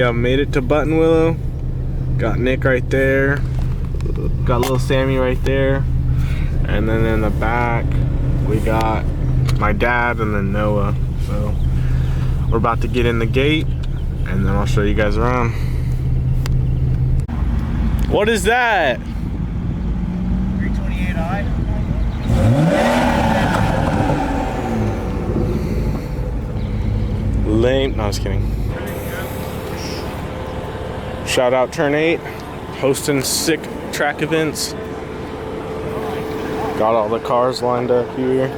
We made it to Buttonwillow. Got Nick right there. Got little Sammy right there. And then in the back, we got my dad and then Noah. So we're about to get in the gate and then I'll show you guys around. What is that? 328i. Lame. No, I was kidding. Shout out Turn 8, hosting sick track events. Got all the cars lined up here.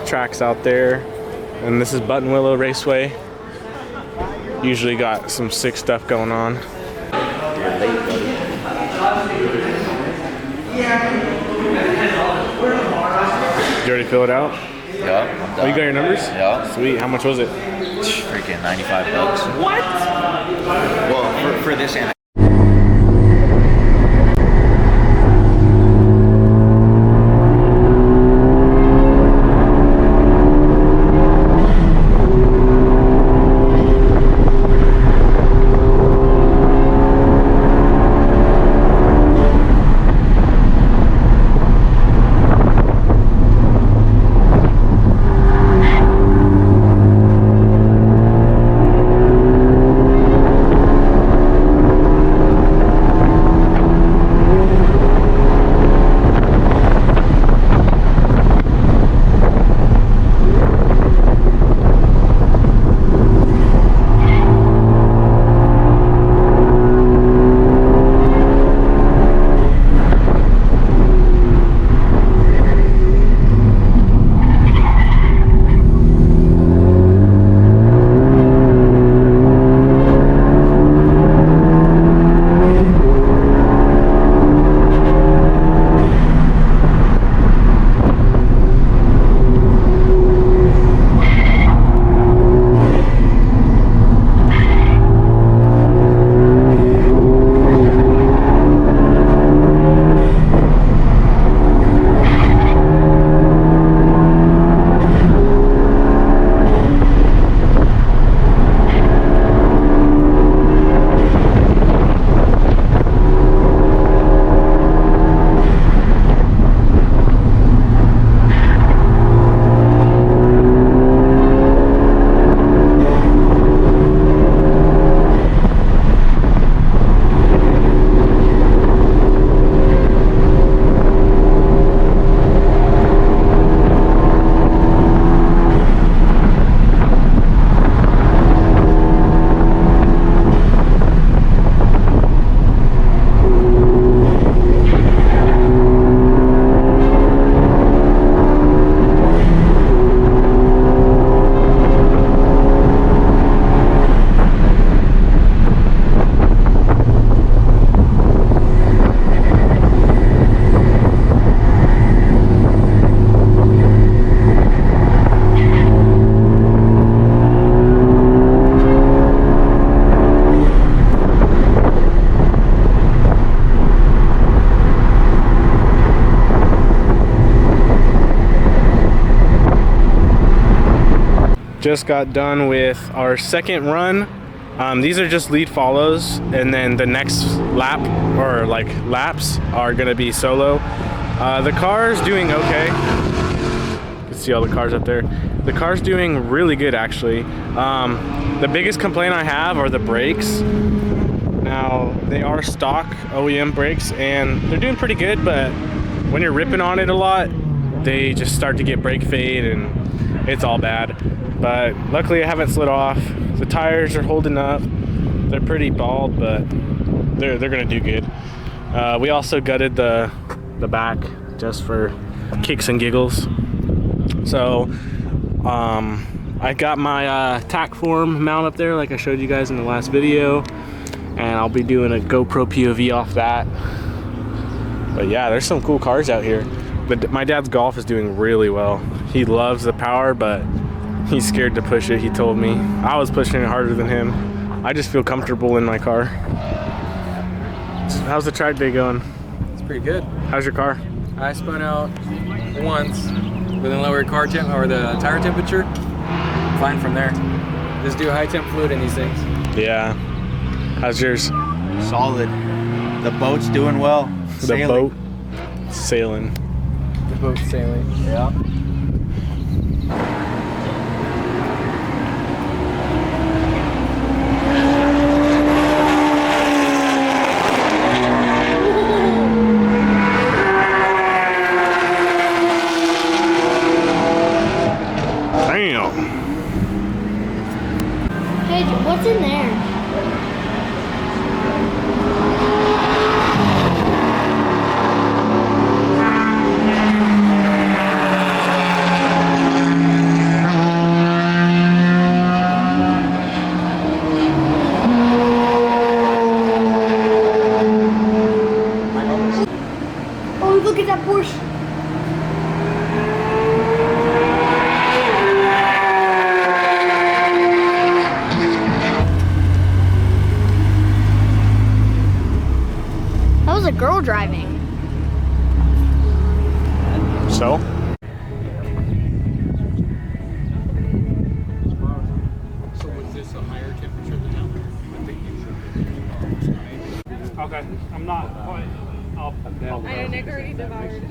Tracks out there. And this is Buttonwillow Raceway. Usually got some sick stuff going on. You're late, buddy. You already fill it out? Yeah, I'm done. Oh, you got your numbers? Yeah. Sweet. How much was it? Freaking $95. What? Well, for this and just got done with our second run. These are just lead follows, and then the next lap or like laps are gonna be solo. The car's doing okay. You can see all the cars up there. The car's doing really good actually. The biggest complaint I have are the brakes. Now they are stock OEM brakes and they're doing pretty good, but when you're ripping on it a lot, they just start to get brake fade and it's all bad. But luckily I haven't slid off. The tires are holding up. They're pretty bald, but they're gonna do good. We also gutted the back just for kicks and giggles. So I got my tack form mount up there like I showed you guys in the last video, and I'll be doing a GoPro POV off that. But yeah, there's some cool cars out here. But my dad's Golf is doing really well. He loves the power, but he's scared to push it, he told me. I was pushing it harder than him. I just feel comfortable in my car. How's the track day going? It's pretty good. How's your car? I spun out once with a lower car temp or the tire temperature. Fine from there. Just do high temp fluid in these things. Yeah. How's yours? Solid. The boat's doing well. The boat sailing. The boat sailing. Yeah. Damn. Hey, what's in there? Oh, look at that Porsche. That was a girl driving. So? So was this a higher temperature than that? I think you should. Okay, I'm not quite. Nick already devoured.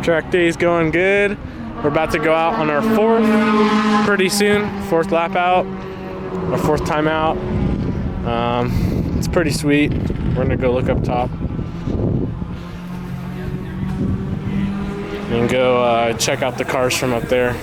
Track day's going good. We're about to go out on our fourth pretty soon. Fourth lap out, our fourth time out. It's pretty sweet. We're gonna go look up top and go check out the cars from up there.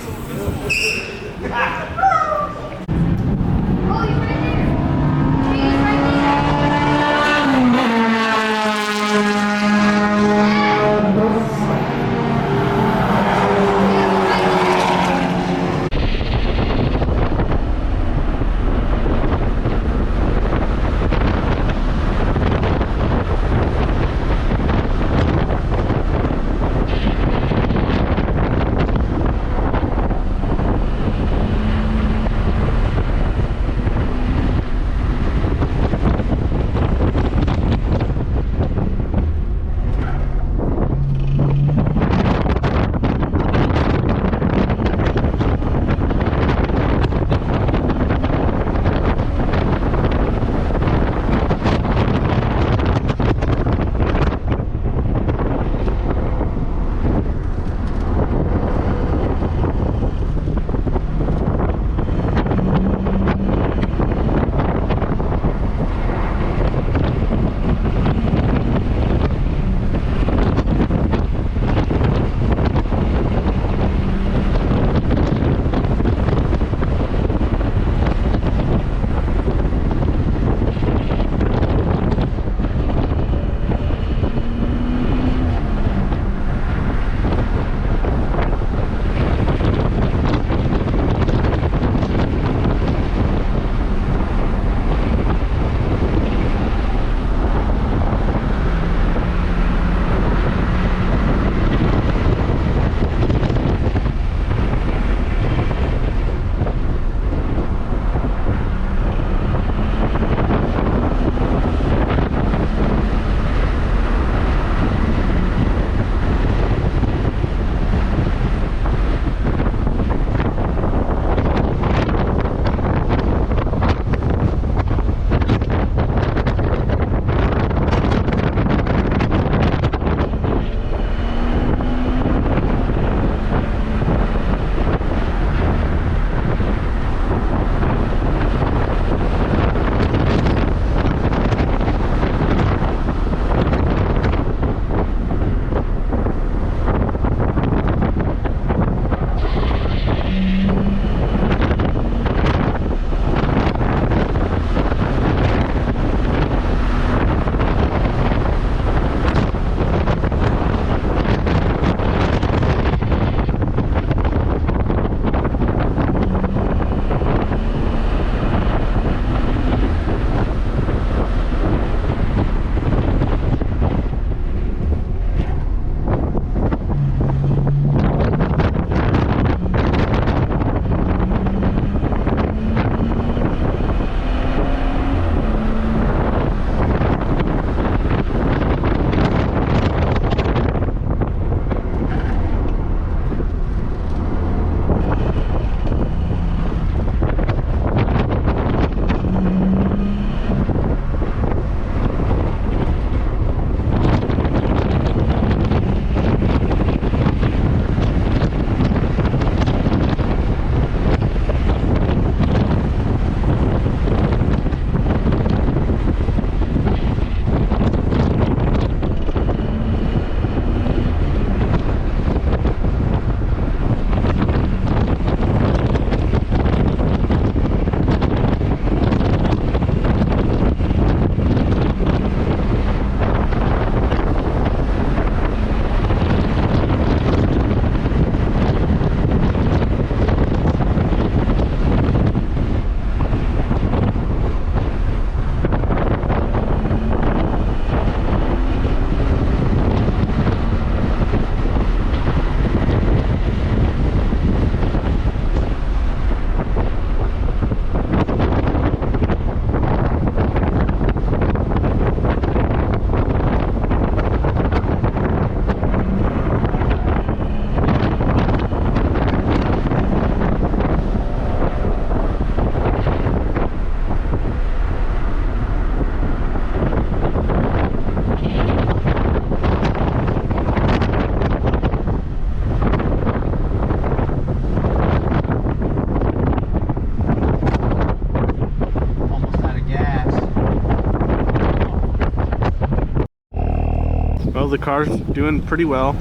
Well, the car's doing pretty well.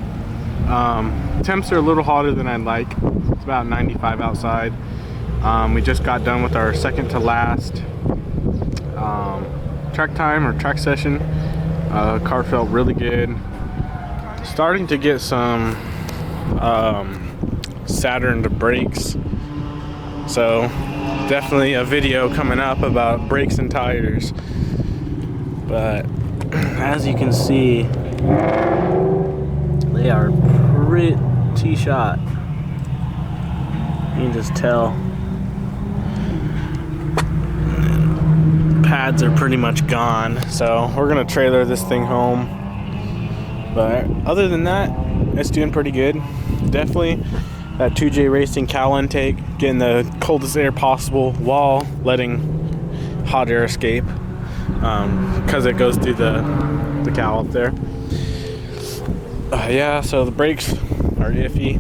Temps are a little hotter than I'd like. It's about 95 outside. We just got done with our second to last track time or track session. Car felt really good. Starting to get some Saturn brakes. So definitely a video coming up about brakes and tires. But as you can see, they are pretty shot. You can just tell. Pads are pretty much gone, so we're gonna trailer this thing home. But other than that, it's doing pretty good. Definitely that 2J Racing cowl intake, getting the coldest air possible while letting hot air escape, because it goes through the cowl up there. Yeah, so the brakes are iffy.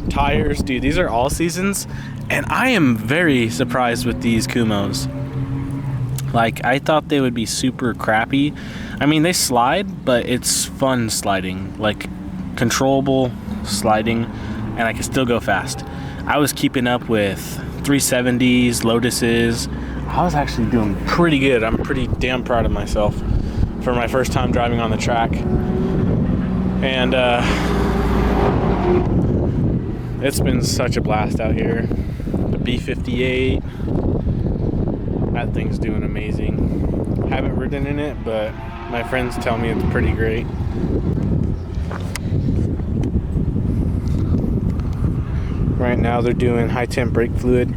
Tires, dude, these are all seasons, and I am very surprised with these Kumos. Like, I thought they would be super crappy. I mean, they slide, but it's fun sliding, like controllable sliding, and I can still go fast. I was keeping up with 370s, Lotuses. I was actually doing pretty good. I'm pretty damn proud of myself for my first time driving on the track. And it's been such a blast out here. The B58, that thing's doing amazing. Haven't ridden in it, but my friends tell me it's pretty great. Right now they're doing high temp brake fluid.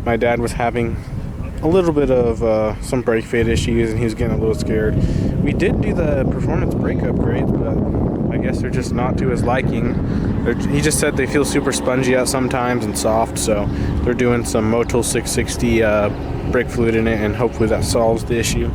My dad was having a little bit of some brake fade issues, and he was getting a little scared. We did do the performance brake upgrades, but I guess they're just not to his liking. He just said they feel super spongy out sometimes and soft, so they're doing some Motul 660 brake fluid in it, and hopefully that solves the issue.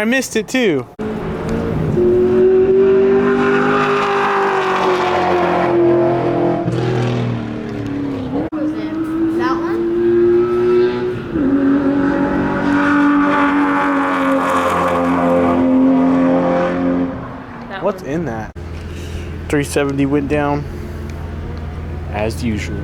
missed it too. What was it? That one? What's in that? 370 went down as usual.